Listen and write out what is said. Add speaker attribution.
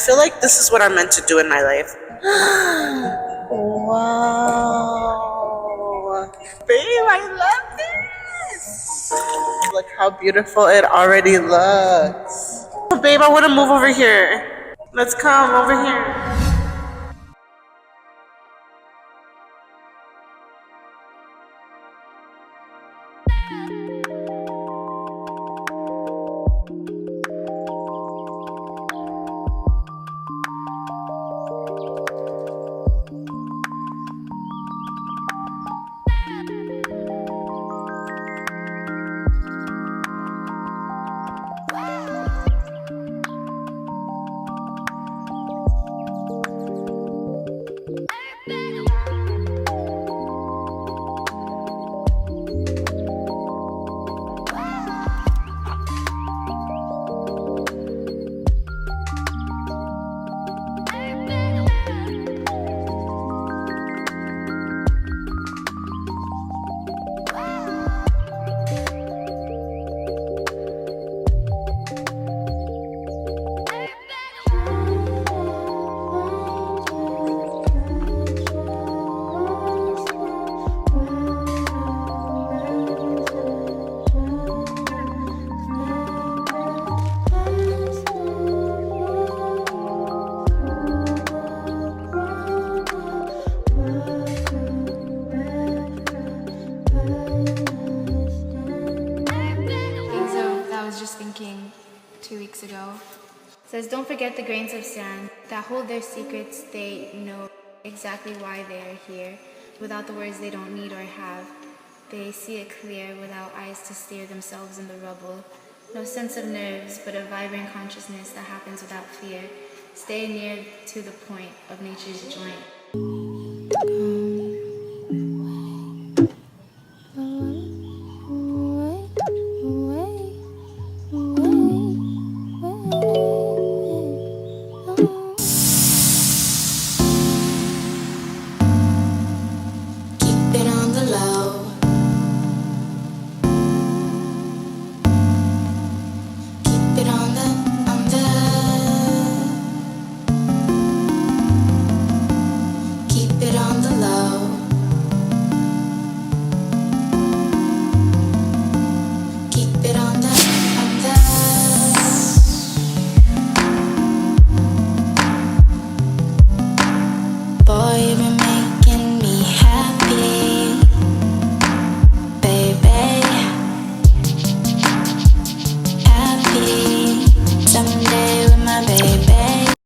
Speaker 1: feel like this is what I'm meant to do in my life. Wow. Babe, I love this. Look how beautiful it already looks. Oh, babe, I want to move over here. Let's come over here.
Speaker 2: Thinking 2 weeks ago. It says, don't forget the grains of sand that hold their secrets. They know exactly why they are here. Without the words they don't need or have. They see it clear without eyes to steer themselves in the rubble. No sense of nerves, but a vibrant consciousness that happens without fear. Stay near to the point of nature's joint.